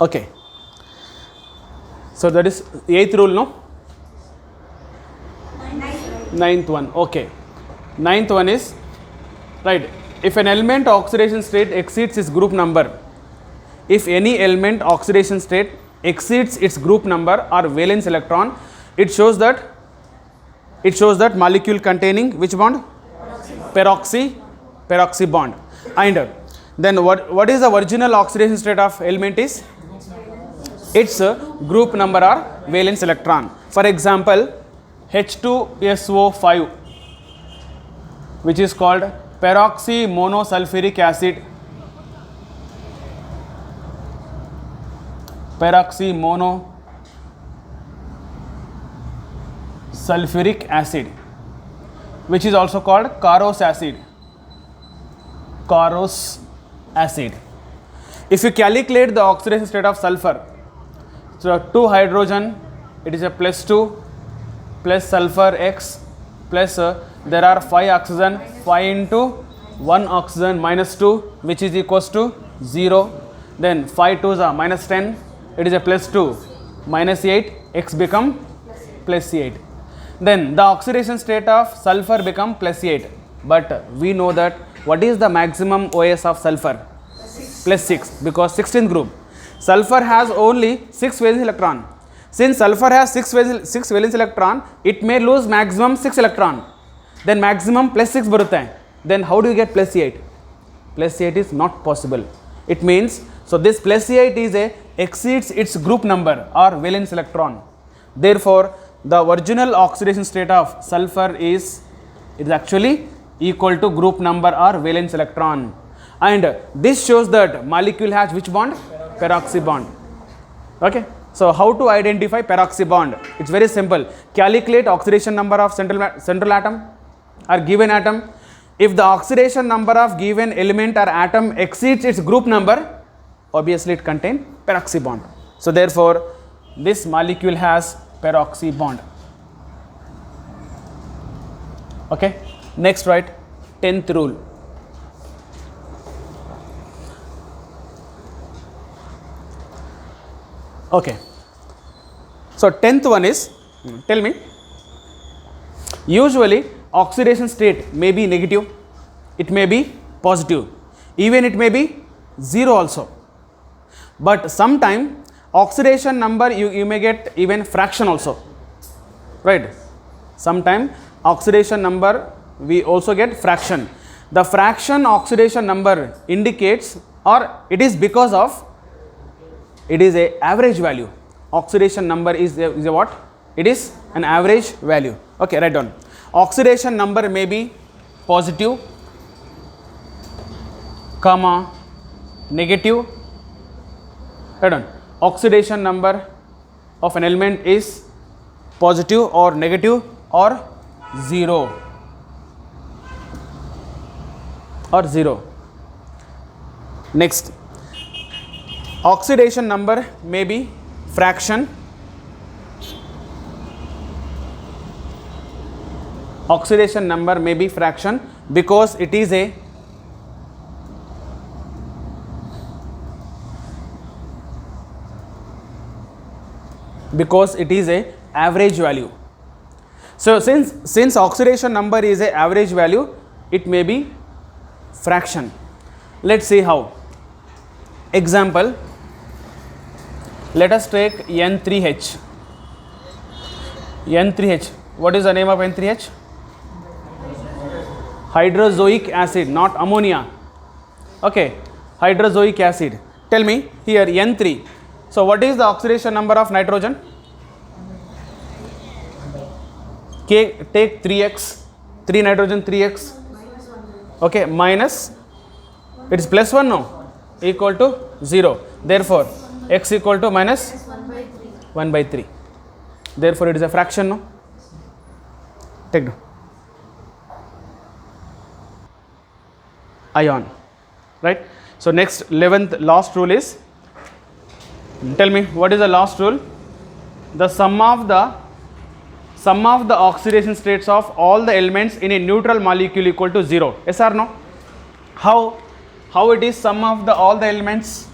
Okay. So that is 8th rule, no? 9th one. Okay. 9th one is, right, if an element oxidation state exceeds its group number, if any element oxidation state exceeds its group number or valence electron, it shows that molecule containing which bond? Peroxy bond. And then what is the original oxidation state of element is? Its group number or valence electron. For example, H2SO5, which is called peroxy monosulfuric acid. Peroxy monosulfuric acid, which is also called Carros acid. Carros acid. If you calculate the oxidation state of sulfur, so 2 hydrogen, it is a +2 plus sulfur X plus there are 5 oxygen, 5 into 1 oxygen -2, which is equals to 0. Then 5 2s are -10, it is a +2 -8, X become +8. Then the oxidation state of sulfur become +8. But we know that what is the maximum OS of sulfur? +6, because 16th group. Sulfur has only 6 valence electron. Since sulfur has 6 valence electron, it may lose maximum 6 electron. Then maximum +6 barutte. Then how do you get +8? +8 is not possible. It means, so this +8 is exceeds its group number or valence electron. Therefore, the original oxidation state of sulfur is actually equal to group number or valence electron. And this shows that molecule has which bond? Peroxy bond. Okay. So how to identify peroxy bond? It's very simple. Calculate oxidation number of central atom or given atom. If the oxidation number of given element or atom exceeds its group number, obviously it contains peroxy bond. So therefore, this molecule has peroxy bond. Okay. Next, write 10th rule. Okay. So 10th one is, tell me, usually oxidation state may be negative, it may be positive, even it may be 0 also. But sometime oxidation number you may get even fraction also, right? Sometime oxidation number we also get fraction. The fraction oxidation number indicates, or it is because of, it is a average value. Oxidation number is a what? It is an average value. Okay, write down. Oxidation number may be positive, comma, negative. Write down. Oxidation number of an element is positive or negative or 0. Or 0. Next, oxidation number may be fraction. Oxidation number may be fraction because it is a average value. So since oxidation number is a average value, it may be fraction. Let's see how. Example, let us take N3H. N3H, what is the name of N3H? Hydrozoic acid, not ammonia. Okay, hydrozoic acid. Tell me here N3. So what is the oxidation number of nitrogen? K, take 3x, 3 nitrogen 3x. Okay, minus, it is +1 no, equal to 0. Therefore, x equal to minus 1/3. Therefore, it is a fraction no. Take down. Ion, right? So next 11th last rule is, tell me what is the last rule? The sum of the oxidation states of all the elements in a neutral molecule equal to 0. Yes or no? How it is sum of all the elements?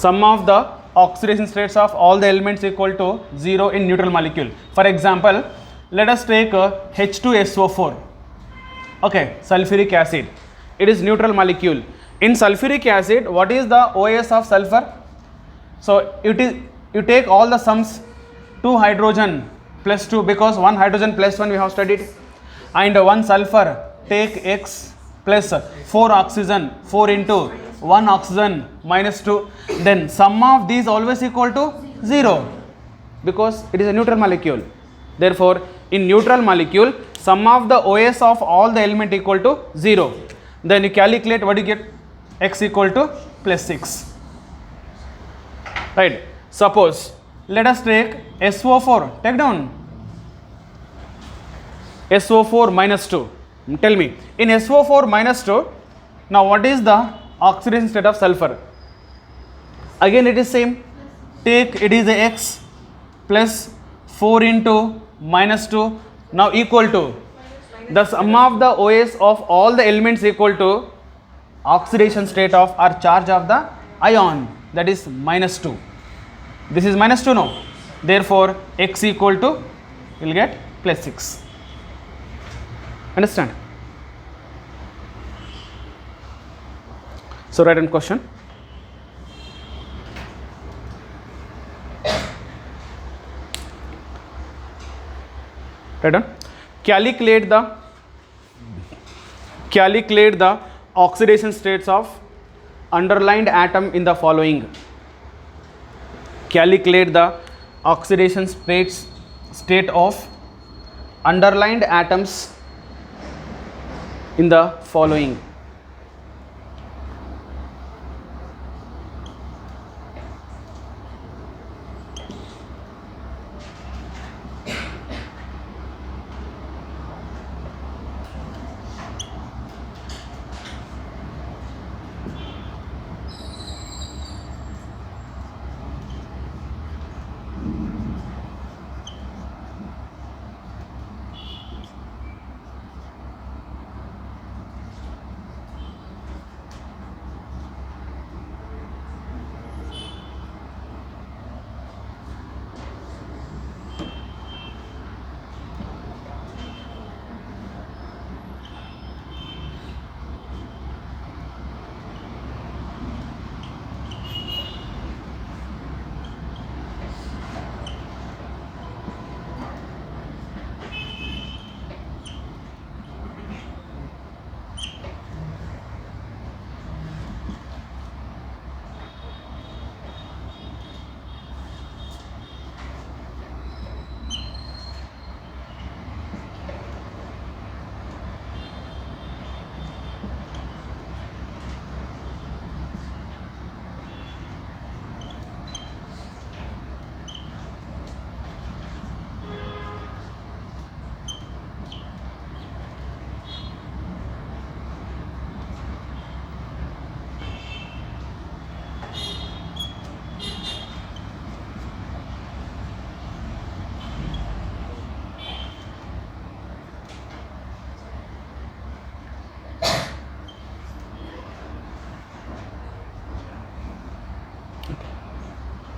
sum of the oxidation states of all the elements equal to 0 in neutral molecule. For example, let us take H2SO4, okay, sulfuric acid. It is neutral molecule. In sulfuric acid, what is the OS of sulfur? So it is, you take all the sums, 2 hydrogen plus 2, because 1 hydrogen plus 1 we have studied, and 1 sulfur, take X plus 4 oxygen, 4 into 1 oxygen minus 2, then sum of these always equal to 0, because it is a neutral molecule. Therefore, in neutral molecule, sum of the OS of all the element equal to 0. Then you calculate, what you get? X equal to plus 6. Right. Suppose, let us take SO4, take down SO4 minus 2. Tell me, in SO4 minus 2, now what is the oxidation state of sulfur? Again it is same, take, it is a X plus 4 into minus 2, now equal to the sum of the OS of all the elements equal to oxidation state of or charge of the ion, that is minus 2. This is minus 2 now. Therefore, X equal to, you will get plus 6. Understand? So write down question. Write down. Calculate the oxidation states of underlined atom in the following. Calculate the oxidation state of underlined atoms in the following.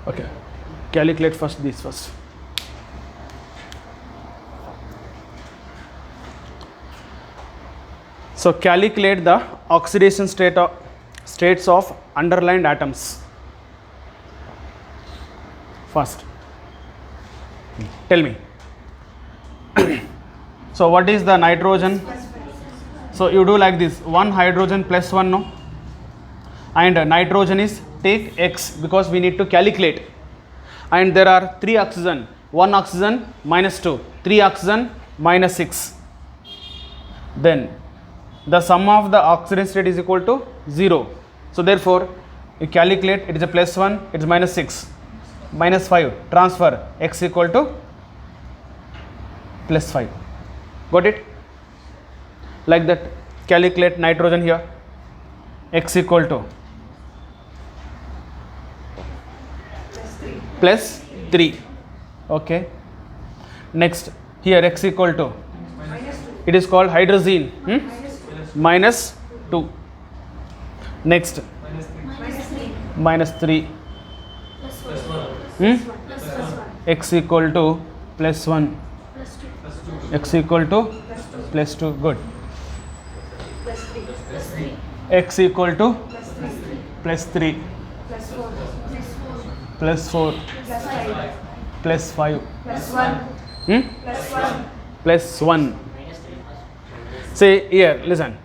Okay, calculate first this first. So calculate the oxidation states of underlined atoms. First, tell me. So what is the nitrogen? So you do like this, 1 hydrogen plus 1, no? And nitrogen is, take X, because we need to calculate. And there are 3 oxygen, 1 oxygen minus 2, 3 oxygen minus 6. Then the sum of the oxidation state is equal to 0. So therefore, you calculate, it is a plus 1, it is minus 6, minus 5, transfer, X equal to plus 5. Got it? Like that, calculate nitrogen here, X equal to plus 3. Okay. Next, here X equal to, it is called hydrazine, minus 2. Next, minus 3. Hmm? X equal to plus 1. X equal to plus 2. Good. X equal to plus 3. Plus 4. Plus 5. Hmm? Plus 1. Say here, listen.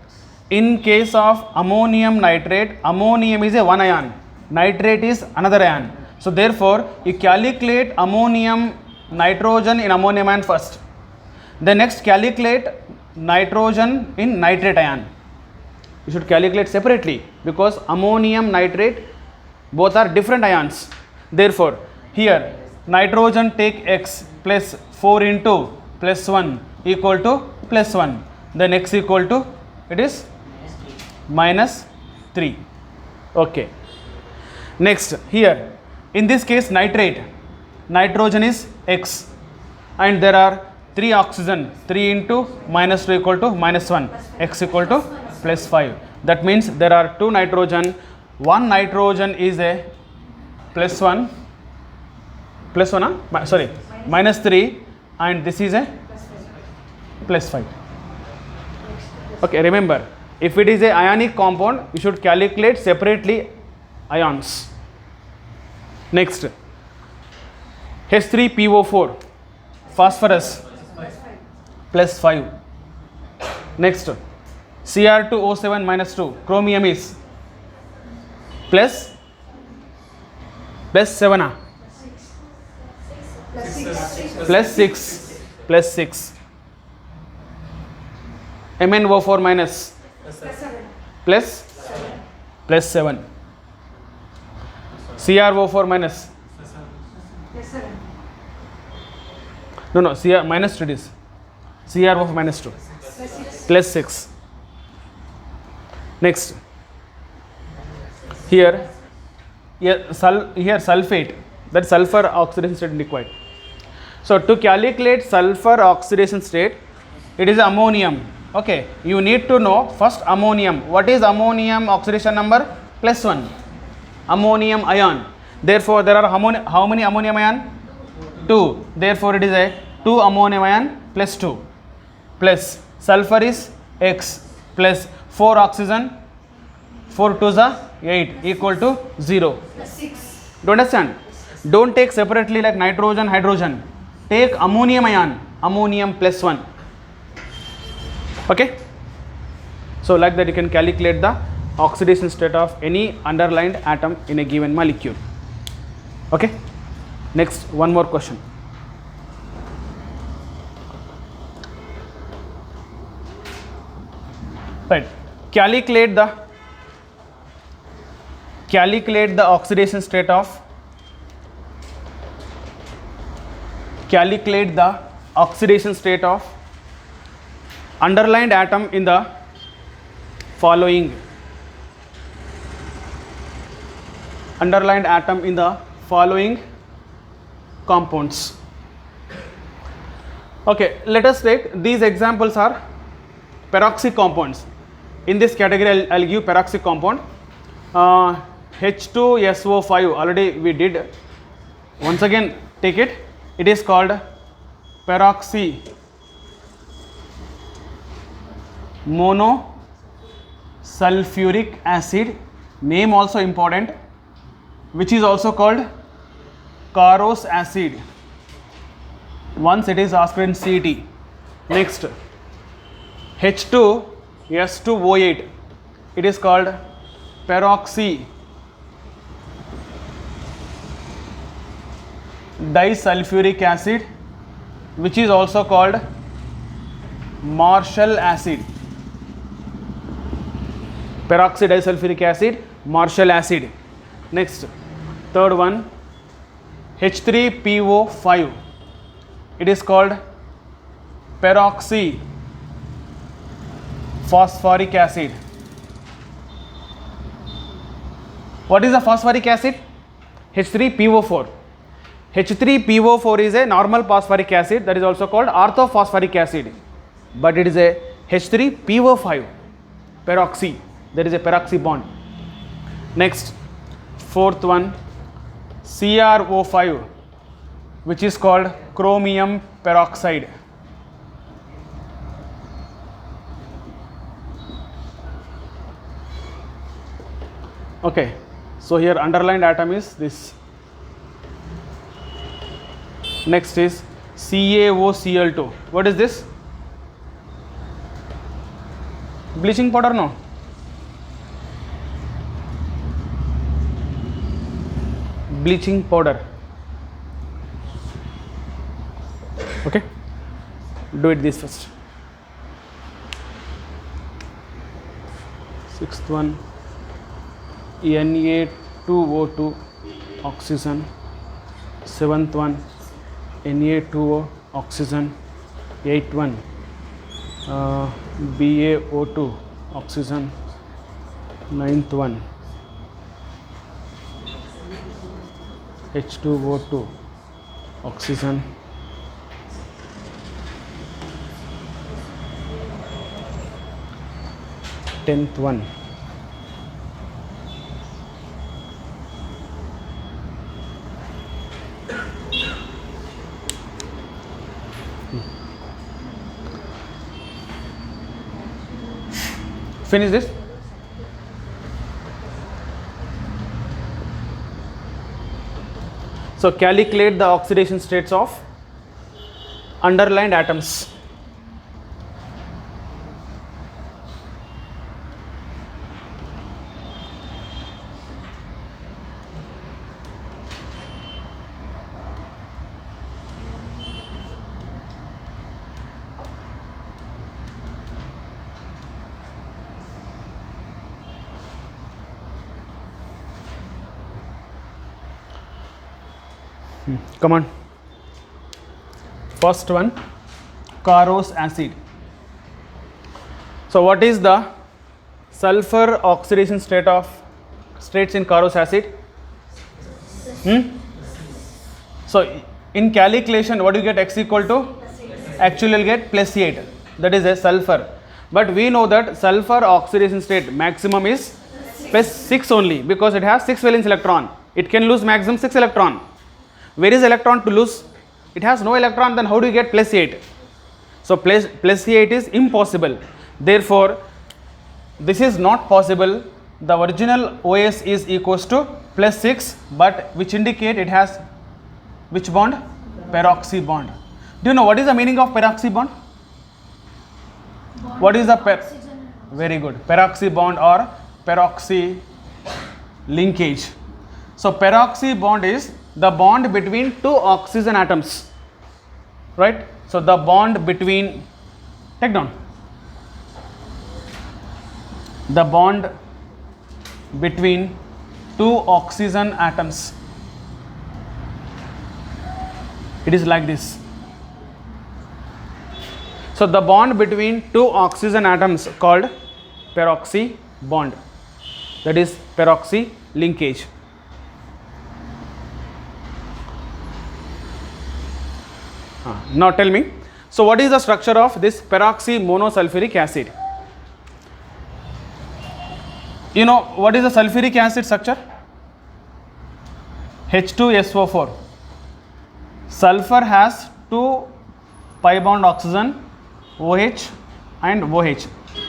In case of ammonium nitrate, ammonium is a one ion, nitrate is another ion. So therefore, you calculate ammonium nitrogen in ammonium ion first. Then next calculate nitrogen in nitrate ion. You should calculate separately because ammonium nitrate both are different ions. Therefore, here nitrogen take X plus 4 into plus 1 equal to plus 1. Then X equal to, it is minus 3. Okay. Next, here in this case nitrate, nitrogen is X and there are 3 oxygen, 3 into minus 2 equal to minus 1, X equal to plus 5. That means there are 2 nitrogen, one nitrogen is a plus 1, sorry, minus 3 and this is a plus 5. Okay, remember, if it is a ionic compound, you should calculate separately ions. Next, H3PO4, phosphorus, plus 5. Next, Cr2O7 minus 2, chromium is plus 7, plus 6, MnO4 minus plus 7, CrO4 minus no Cr minus 2 it is CrO4 minus 2 plus 6. Next, here sulfate, that sulfur oxidation state liquid. So to calculate sulfur oxidation state, it is ammonium. Okay, you need to know first ammonium. What is ammonium oxidation number? Plus 1. Ammonium ion. Therefore, there are how many ammonium ion? 2. Therefore, it is a 2 ammonium ion plus 2. Plus sulfur is X plus 4 oxygen. 4 2s are 8 equal to 0. Do you understand? Don't take separately like nitrogen, hydrogen. Take ammonium ion, ammonium plus 1. Okay, so like that you can calculate the oxidation state of any underlined atom in a given molecule. Okay, next one more question. Right, calculate the oxidation state of underlined atom in the following compounds. Okay, let us take these examples are peroxy compounds. In this category I'll give peroxy compound. H2SO5 already we did. Once again take it. It is called peroxy monosulfuric acid, name also important, which is also called Caros acid. Once it is asked in CET. Next, H2S2O8, it is called peroxy disulfuric acid, which is also called Marshall acid. Peroxy disulfuric acid, Marshall acid. Next, third one, H3PO5, it is called peroxy phosphoric acid. What is the phosphoric acid? H3PO4. H3PO4 is a normal phosphoric acid, that is also called orthophosphoric acid, but it is a H3PO5 peroxy, there is a peroxy bond. Next, fourth one, CrO5, which is called chromium peroxide. Okay, so here underlined atom is this. Next is CaOCl2. What is this? Bleaching powder? No. Bleaching powder. Okay, do it this first. Sixth one, Na2O2 oxygen. Seventh one, Na2O oxygen. Eighth one, BaO2 oxygen. Ninth one, H2O2 oxygen. 10th one, finish this. So calculate the oxidation states of underlined atoms. Come on. First one, Carose acid. So what is the sulfur oxidation states in Carose acid? So in calculation, what do you get? X equal to? Actually you'll get plus 8. That is a sulfur. But we know that sulfur oxidation state maximum is plus 6 only, because it has 6 valence electron. It can lose maximum 6 electron. Where is electron to lose? It has no electron, then how do you get plus 8? So plus 8 is impossible. Therefore, this is not possible. The original OS is equals to plus 6, but which indicate it has which bond? Peroxy bond. Do you know what is the meaning of peroxy bond? What is the very good. Peroxy bond or peroxy linkage. So peroxy bond is the bond between two oxygen atoms, right? So the bond between, take down, the bond between two oxygen atoms, it is like this. So the bond between two oxygen atoms called peroxy bond, that is peroxy linkage. Now tell me, so what is the structure of this peroxy monosulfuric acid? You know what is the sulfuric acid structure? H2SO4. Sulfur has two pi bond oxygen, OH and OH.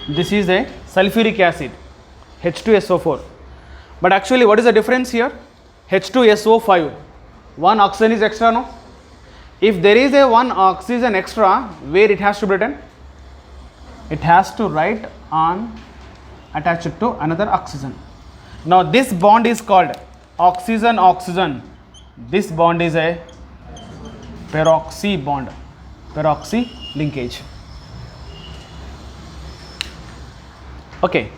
This is a sulfuric acid, H2SO4. But actually what is the difference here? H2SO5, one oxygen is extra, no? If there is a one oxygen extra, where it has to be written? It has to write on, attach it to another oxygen. Now this bond is called oxygen-oxygen. This bond is a peroxy bond, peroxy linkage. Okay.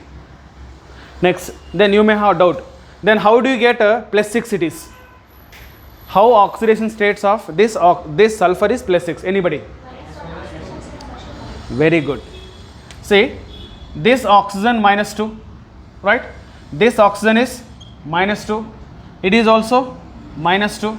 Next, then you may have doubt. Then how do you get plus 6 it is? How oxidation states of this sulfur is plus 6? Anybody? Very good. See, this oxygen minus 2, right? This oxygen is minus 2. It is also minus 2.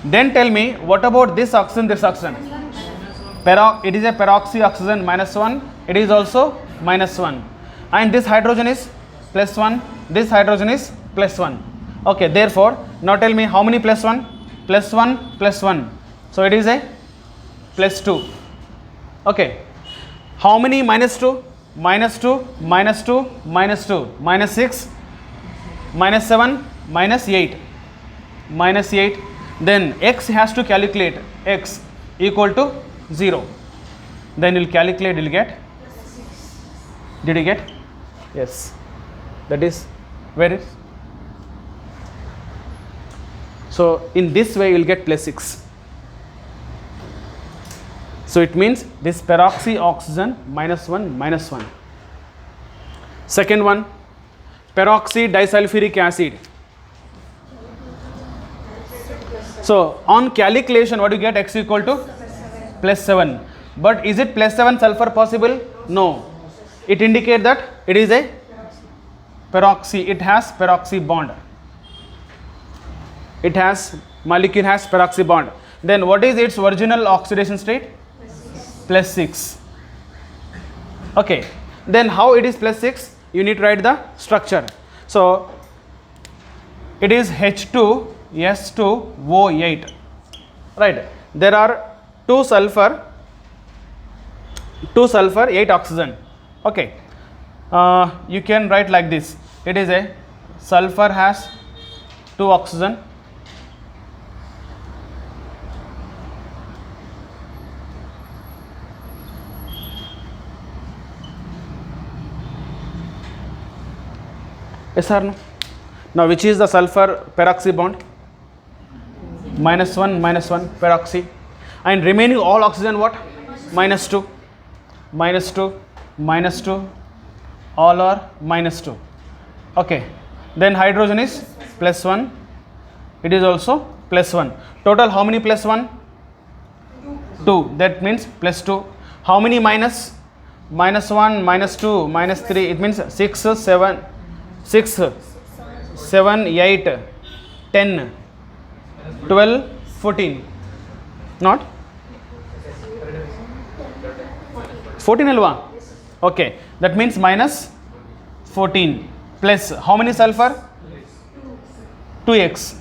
Then tell me, what about this oxygen, this oxygen? It is a peroxy oxygen minus 1. It is also minus 1. And this hydrogen is plus 1. This hydrogen is plus 1. Okay, therefore, now tell me how many plus 1? Plus 1 plus 1. So it is a plus 2. Okay. How many minus 2? Minus 2, minus 2, minus 2, minus 6, minus 7, minus 8. Minus 8. Then x has to calculate x equal to 0. Then you'll calculate, you'll get. Did you get? Yes. That is where is. So in this way you will get plus 6. So it means this peroxyoxygen minus 1 minus 1. Second one, peroxy disulfuric acid. So on calculation, what do you get? X equal to plus 7. But is it plus 7 sulfur possible? No. It indicates that it is a peroxy. It has peroxy bond. It has molecule has peroxy bond. Then what is its original oxidation state? Plus 6. Okay. Then how it is plus 6? You need to write the structure. So it is H2S2O8. Right. There are 2 sulfur, 8 oxygen. Okay. You can write like this. It is a sulfur has 2 oxygen. Yes or no? Now which is the sulfur peroxy bond? Minus 1 peroxy. And remaining all oxygen what? Minus 2. Minus 2, minus 2. All are minus 2. Okay. Then hydrogen is plus 1. It is also plus 1. Total how many plus 1? 2. That means plus 2. How many minus? Minus 1, minus 2, minus 3. It means 6, 7, 8, 10, 12, 14. Not? 14 alwa? Okay. That means minus 14 plus how many sulfur? 2x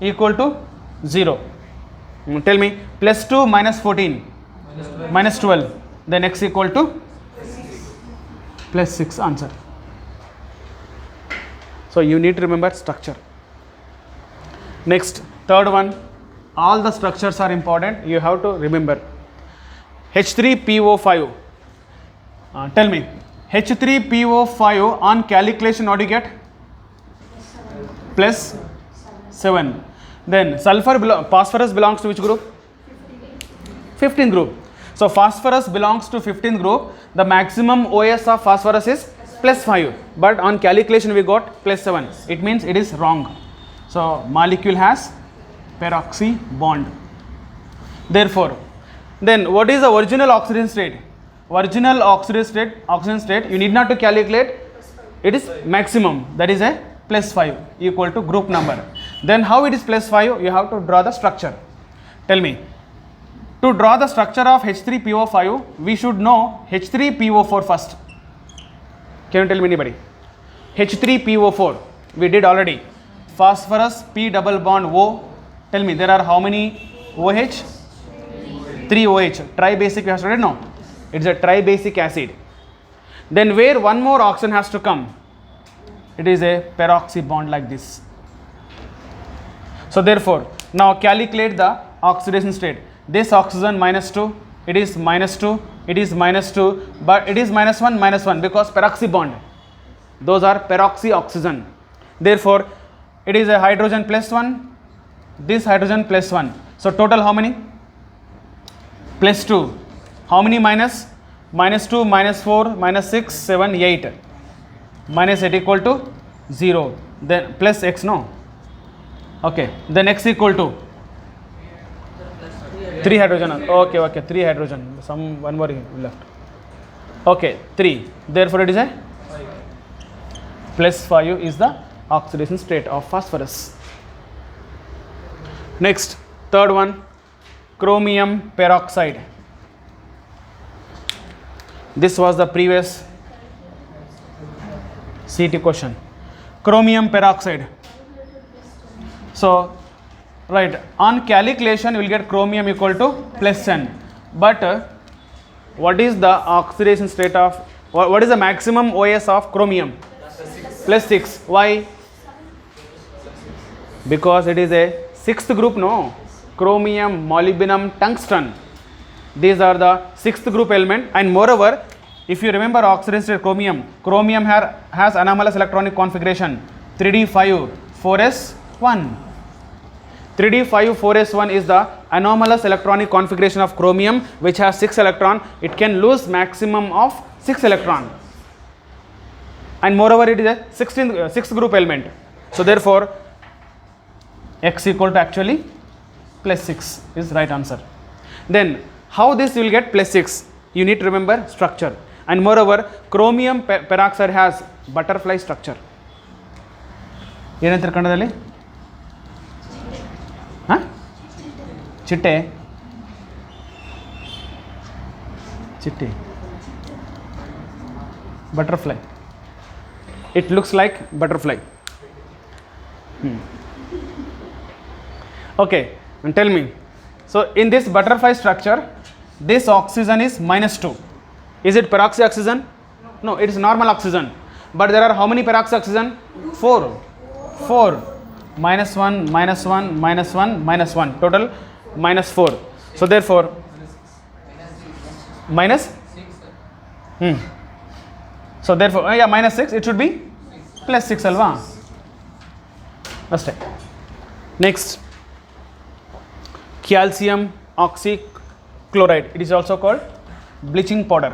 equal to 0. Tell me plus 2 minus 14 minus 12. Then x equal to plus 6 answer. So you need to remember structure. Next, third one, all the structures are important. You have to remember. H3PO5. Tell me, H3PO5 on calculation, what do you get? Plus 7. Then phosphorus belongs to which group? 15th group. So phosphorus belongs to 15th group. The maximum OS of phosphorus is plus 5, but on calculation we got plus 7. It means it is wrong. So molecule has peroxy bond. Therefore, then what is the original oxidation state? Original oxidation state you need not to calculate. It is maximum, that is a plus 5 equal to group number. Then how it is plus 5? You have to draw the structure. Tell me. To draw the structure of H3PO5, we should know H3PO4 first. Can you tell me anybody? H3PO4 we did already. Phosphorus P double bond O. Tell me there are how many OH? 3 OH. Tribasic we have studied? No. It's a tribasic acid. Then where one more oxygen has to come? It is a peroxy bond like this. So therefore, now calculate the oxidation state. This oxygen minus 2, it is minus 2, it is minus 2, but it is minus 1 because peroxy bond. Those are peroxy oxygen. Therefore, it is a hydrogen plus 1, this hydrogen plus 1. So total how many? Plus 2. How many minus? Minus 2, minus 4, minus 6, 7, 8. Minus 8 equal to 0. Then plus x, no? Okay. Then x equal to 3 hydrogen. Okay, 3 hydrogen. One more left. Okay, 3. Therefore, it is a plus 5 is the oxidation state of phosphorus. Next, third one, chromium peroxide. This was the previous CT question. Chromium peroxide. So, right, on calculation you will get chromium equal to plus N. But what is the oxidation state of, what is the maximum OS of chromium? Plus 6. Why? Because it is a sixth group, no? Chromium, molybdenum, tungsten. These are the sixth group element, and moreover, if you remember oxidation state chromium, chromium has anomalous electronic configuration 3d5 4s1. 3d5 4s1 is the anomalous electronic configuration of chromium, which has 6 electron. It can lose maximum of 6 electron, and moreover it is a 6th group element. So therefore X equal to actually plus 6 is right answer. Then how this will get plus 6? You need to remember structure, and moreover chromium peroxide has butterfly structure. ಏನಂತಾರೆ ಕನ್ನಡದಲ್ಲಿ? ಹಾಂ, ಚಿಟ್ಟೆ ಚಿಟ್ಟೆ butterfly. It looks like butterfly. Okay, and tell me, so in this butterfly structure, this oxygen is -2. Is it peroxy oxygen? No, it is normal oxygen. But there are how many peroxy oxygen? 4. -1, -1, -1, -1. Total -4. So therefore minus. So therefore yeah, -6. It should be plus 6 alva. Aste. Next, calcium oxychloride. It is also called bleaching powder.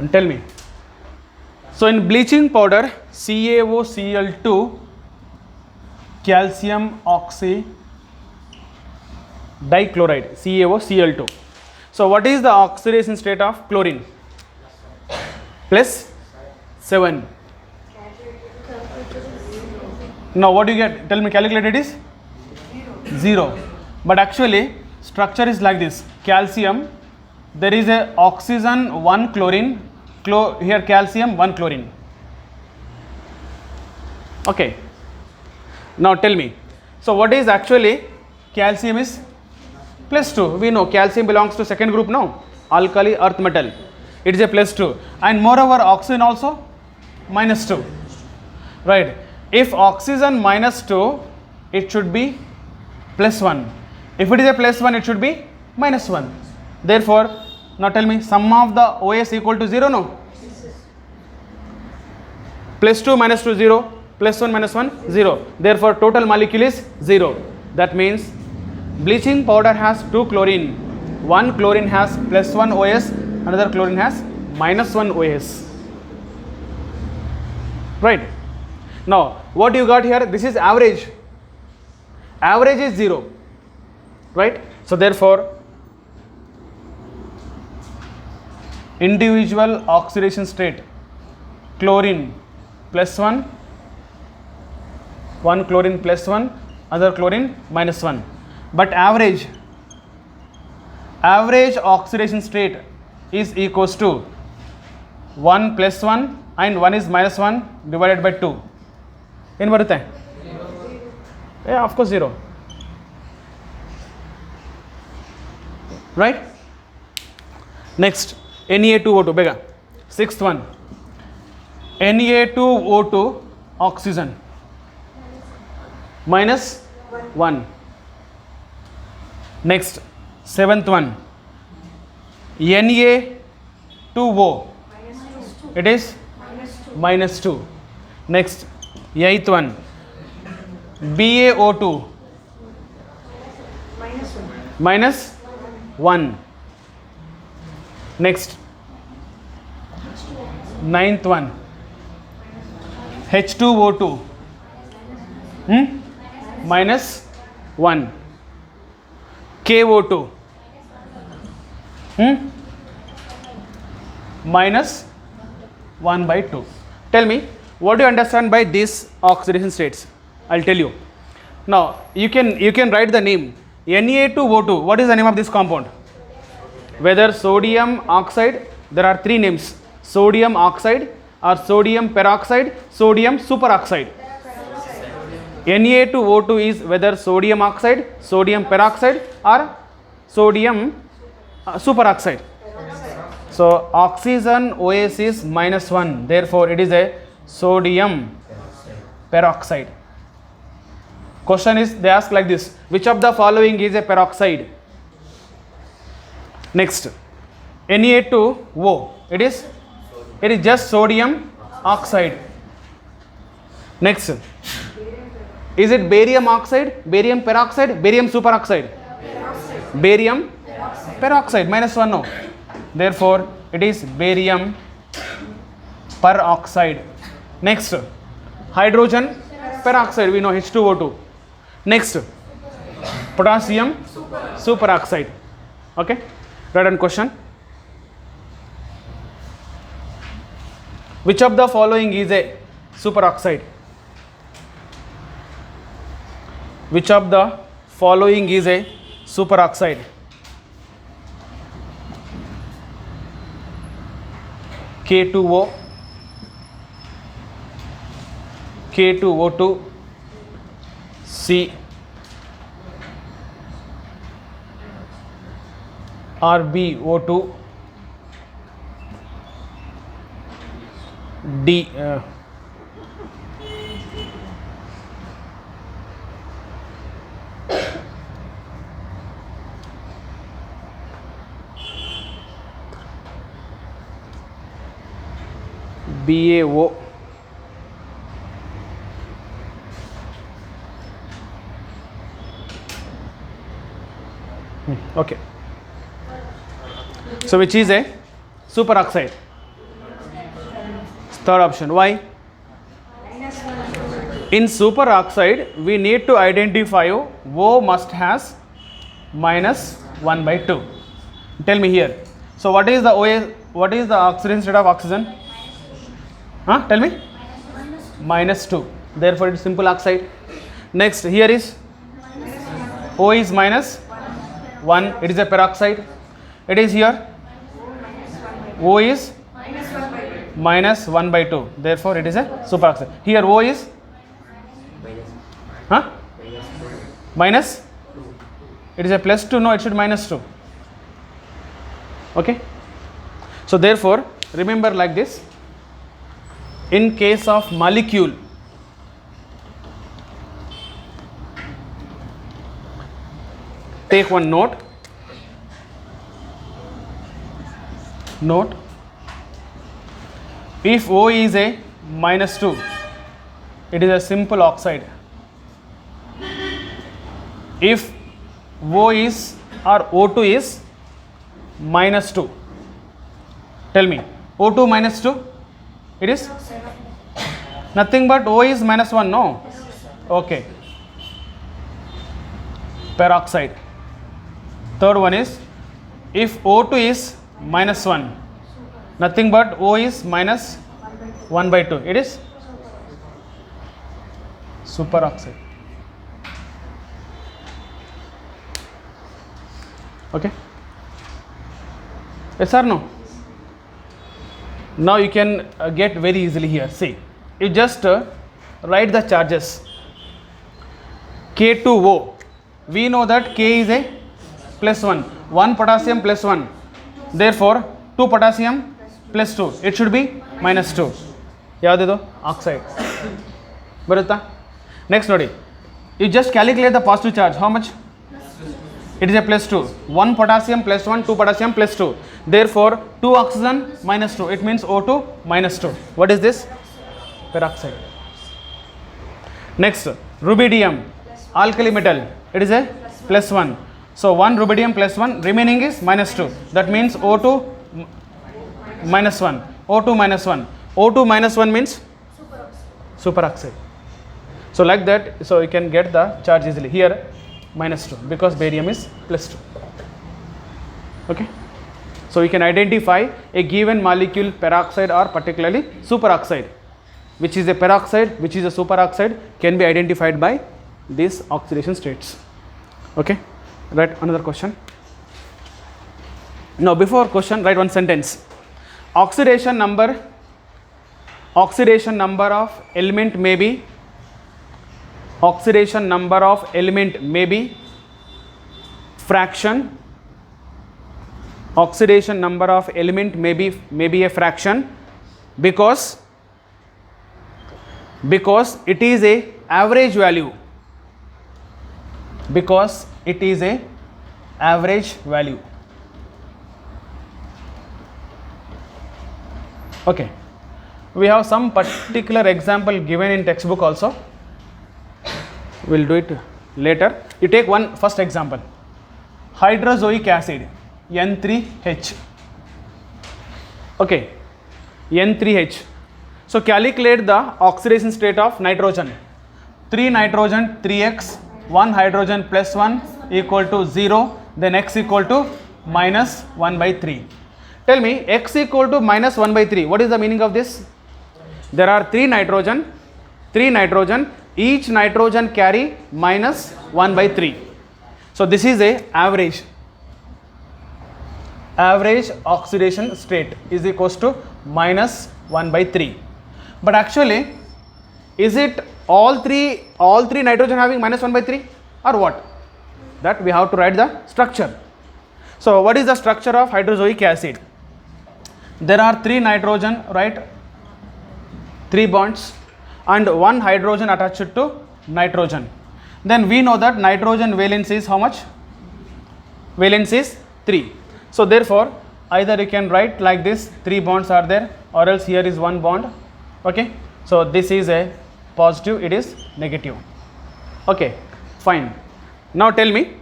And tell me, so in bleaching powder, CaOCl2, calcium oxy dichloride, CaOCl2. So what is the oxidation state of chlorine? Plus 7. Now what do you get? Tell me, calculated is 0. But actually structure is like this. Calcium, there is a oxygen 1 chlorine, here calcium 1 chlorine. Okay, now tell me, so what is actually calcium is plus 2. We know calcium belongs to second group, no? Alkali earth metal. It is a plus 2, and moreover oxygen also -2. Right, if oxygen -2, it should be plus 1. If it is a plus 1, it should be -1. Therefore now tell me, sum of the OS equal to 0, no? Plus 2 minus 2 0, plus 1 minus 1 0. Therefore total molecule is 0. That means bleaching powder has 2 chlorine. One chlorine has plus 1 OS, another chlorine has -1 OS. Right. Now what you got here? This is average. Average is 0. Right. So therefore individual oxidation state, chlorine plus 1, one chlorine plus 1, other chlorine -1. But average oxidation state is equals to 1 plus 1 and 1 is -1 divided by 2. ಏನು ಬರುತ್ತೆ? Yeah, of course 0. Right? Next, Na2O2, bega. Sixth one, Na2O2 oxygen -1. Next, seventh one, Na2O, it is -2. Next, eighth one, BaO2 -1. Next, ninth one, H2O2 -1. KO2 -1/2. Tell me, what do you understand by these oxidation states? I'll tell you. Now you can write the name Na2O2. What is the name of this compound? Whether sodium oxide, there are three names: sodium oxide or sodium peroxide, sodium superoxide. Na2O2 is whether sodium oxide, sodium peroxide or sodium superoxide. So oxygen OS is -1, therefore it is a sodium peroxide. Question is, they ask like this: which of the following is a peroxide? Next, Na2O, it is just sodium oxide. Next, is it barium oxide, barium peroxide, barium superoxide? Barium peroxide, -1, no. Therefore it is barium peroxide. Next, hydrogen peroxide, we know H2O2. Next, potassium superoxide. Okay, write down question. Which of the following is a superoxide? Which of the following is a superoxide? K2O, K2O2, C, RbO2, D. BaO. Okay. So which is a superoxide? Third option. Why? In superoxide we need to identify O must has -1/2. Tell me here. So what is the OA? What is the oxidation state of oxygen? Tell me. -2. Therefore it is simple oxide. Next, here is O is -1. It is a peroxide. It is here O is -1/2. Therefore it is a superoxide. Here O is minus. It is a +2. No, it should -2. Okay. So therefore remember like this. In case of molecule, take one note. If O is a -2, it is a simple oxide. If O is or O2 is -2, tell me, O2 -2, it is nothing but O is -1, no? Okay. Peroxide. Third one is, if O2 is -1, nothing but O is -1/2, it is superoxide. Okay. Yes or no? Now you can get very easily here. See, you just write the charges. K2O, we know that K is a +1, 1 potassium +1, therefore 2 potassium +2, it should be -2. ಯಾವುದಿದು oxide ಬರುತ್ತಾ? Next ನೋಡಿ, you just calculate the positive charge. How much? It is a +2, 1 potassium +1, 2 potassium +2, therefore 2 oxygen -2, it means O2 -2. What is this? Peroxide. Next, rubidium, alkali metal, it is a +1, so 1 rubidium +1, remaining is -2, that means O2 -1, O2 -1, O2 -1 means superoxide. So like that, so you can get the charge easily. Here -2 because barium is +2. Okay. So we can identify a given molecule peroxide or particularly superoxide. Which is a peroxide, which is a superoxide can be identified by these oxidation states. Okay, write another question. Now before question, write one sentence. Oxidation number of element may be, oxidation number of element may be fraction, oxidation number of element may be a fraction because it is a average value, because it is a average value. Okay, we have some particular example given in textbook also. We'll do it later. You take one first example. Hydrozoic acid, N3H. Okay, N3H. So calculate the oxidation state of nitrogen. 3 nitrogen 3x, 1 hydrogen plus 1 equal to 0, then x equal to minus 1 by 3. Tell me, x equal to minus 1 by 3. What is the meaning of this? There are 3 nitrogen, each nitrogen carry minus 1 by 3. So this is a average oxidation state is equals to minus 1 by 3. But actually, is it all three nitrogen having minus 1 by 3 or what? That we have to write the structure. So what is the structure of hydrozoic acid? There are 3 nitrogen, right? 3 bonds and 1 hydrogen attached to nitrogen. Then we know that nitrogen valence is how much? Valence is 3. So therefore, either you can write like this, 3 bonds are there, or else here is 1 bond. Okay, so this is a positive, it is negative. Okay, fine. Now tell me,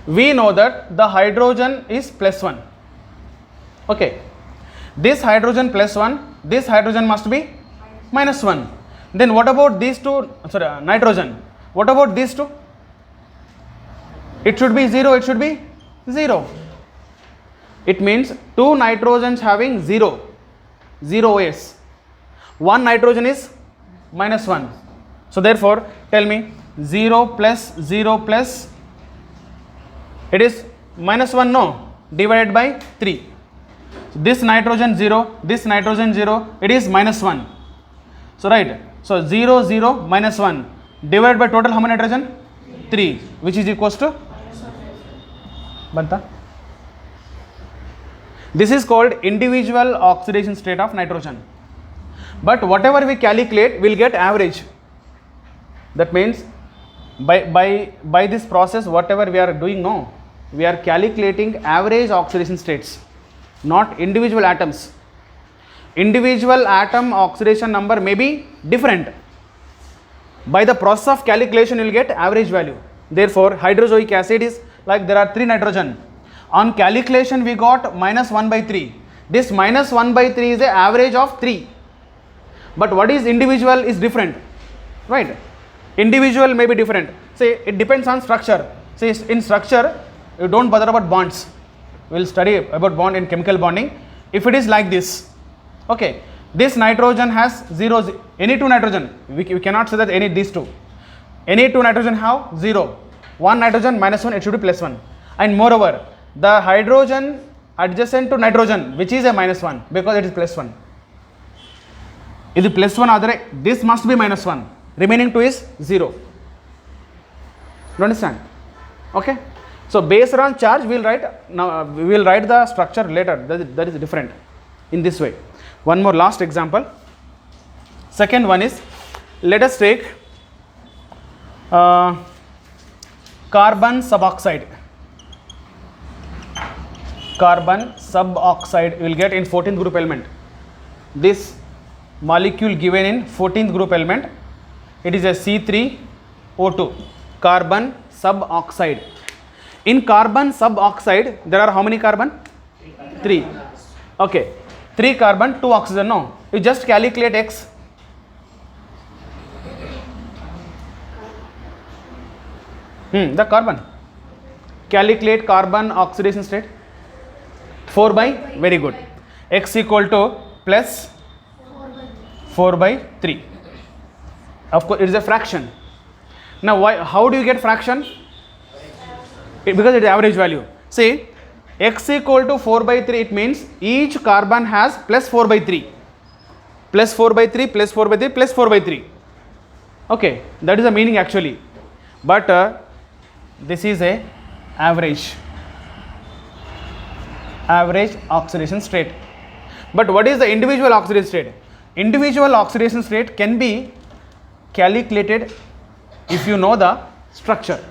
we know that the hydrogen is plus 1. Okay, this hydrogen plus 1, this hydrogen must be minus 1. Then what about these two, nitrogen? What about these two? It should be 0, it should be 0. It means 2 nitrogens having 0 OS. 1 nitrogen is minus 1. So therefore, tell me 0 plus, it is minus 1, no, divided by 3. So this nitrogen 0, it is minus 1. So right, so 0, 0, minus 1 divided by total how many nitrogen? 3, which is equals to Banta. This is called individual oxidation state of nitrogen. But whatever we calculate, we'll get average. That means by this process, whatever we are doing now, we are calculating average oxidation states, not individual atoms. Individual atom oxidation number may be different. By the process of calculation, you will get average value. Therefore, hydrozoic acid is like there are 3 nitrogen. On calculation, we got minus 1 by 3. This minus 1 by 3 is the average of 3. But what is individual is different, right? Individual may be different. Say it depends on structure. Say in structure, you don't bother about bonds. We will study about bond in chemical bonding. If it is like this, okay, this nitrogen has 0, any 2 nitrogen, we cannot say that any these 2. Any 2 nitrogen have 0. 1 nitrogen minus 1, it should be plus 1. And moreover, the hydrogen adjacent to nitrogen, which is a minus 1 because it is plus 1. If the plus 1 other, this must be minus 1. Remaining 2 is 0. You understand? Okay. So based on charge, we will write now. We will write the structure later. That is different in this way. One more last example. Second one is, let us take carbon suboxide. Carbon suboxide you will get in 14th group element. This molecule given in 14th group element, it is a C3O2, carbon suboxide. In carbon suboxide, there are how many carbon? 3. Okay, 3 carbon, 2 oxygen. No, you just calculate X. The carbon. Calculate carbon oxidation state. 4 by, very good. X equal to plus 4 by 3. Of course, it is a fraction. Now why, how do you get fraction? Because it is average value. See, x equal to 4 by 3, it means each carbon has plus 4 by 3. Plus 4 by 3, plus 4 by 3, plus 4 by 3. Okay, that is the meaning actually. But this is a average oxidation state. But what is the individual oxidation state? Individual oxidation state can be calculated if you know the structure.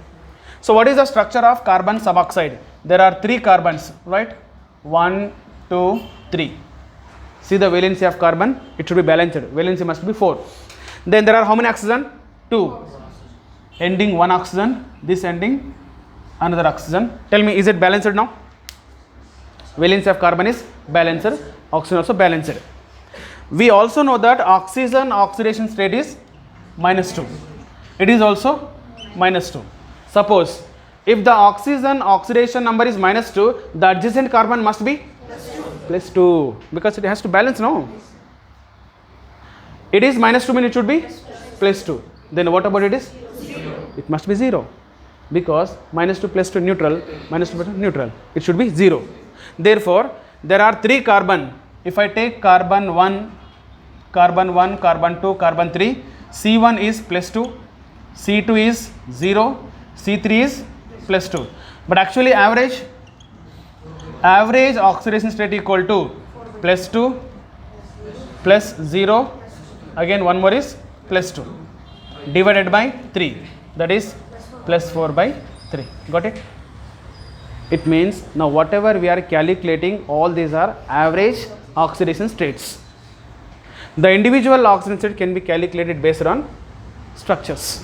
So what is the structure of carbon suboxide? There are 3 carbons, right? 1, 2, 3. See the valency of carbon, it should be balanced. Valency must be 4. Then there are how many oxygen? 2. Ending 1 oxygen, this ending another oxygen. Tell me, is it balanced now? Valency of carbon is balanced, oxygen also balanced. We also know that oxygen oxidation state is -2. It is also -2. Suppose if the oxygen oxidation number is -2, the adjacent carbon must be +2 because it has to balance, no? It is -2 means it should be +2. Then what about it is? It must be 0 because -2 +2 neutral, -2 +2 neutral. It should be 0. Therefore, there are 3 carbon. If I take carbon 1, carbon 2, carbon 3, C1 is +2, C2 is 0, C3 is +2. But actually average oxidation state equal to +2 plus 0, again one more is +2 divided by 3, that is +4 by 3. Got it? It means now whatever we are calculating, all these are average oxidation states. The individual oxidation state can be calculated based on structures.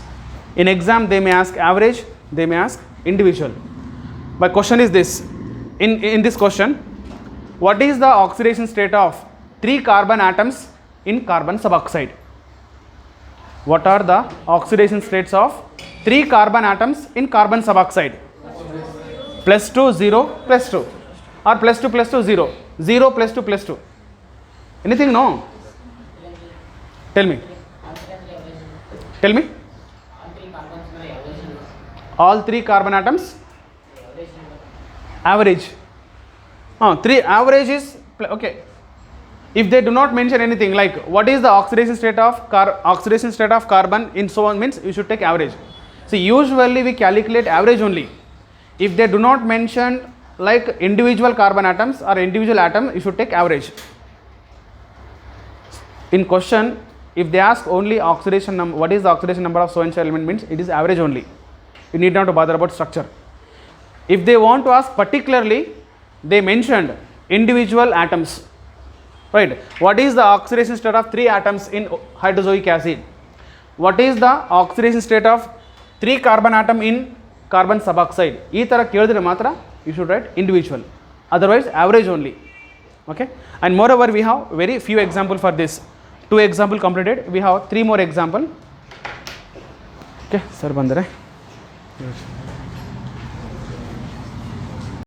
In exam they may ask average, they may ask individual. My question is this, in this question, what is the oxidation state of 3 carbon atoms in carbon suboxide? What are the oxidation states of 3 carbon atoms in carbon suboxide? +2, 0, +2, or +2, +2, 0, 0, +2, +2. Anything? No? Tell me. Tell me. All 3 carbon atoms average. 3 average is okay. If they do not mention anything like what is the oxidation state of carbon in so on, means you should take average. See, usually we calculate average only. If they do not mention like individual carbon atoms or individual atom, you should take average. In question, if they ask only oxidation number, what is the oxidation number of so and so element, means it is average only. You need not to bother about structure. If they want to ask particularly, they mentioned individual atoms, right? What is the oxidation state of 3 atoms in hydrozoic acid? What is the oxidation state of 3 carbon atom in carbon suboxide? Ee tara kelidre matra you should write individual, otherwise average only. Okay, and moreover we have very few example for this. 2 example completed, we have 3 more example. Okay, sir bandare.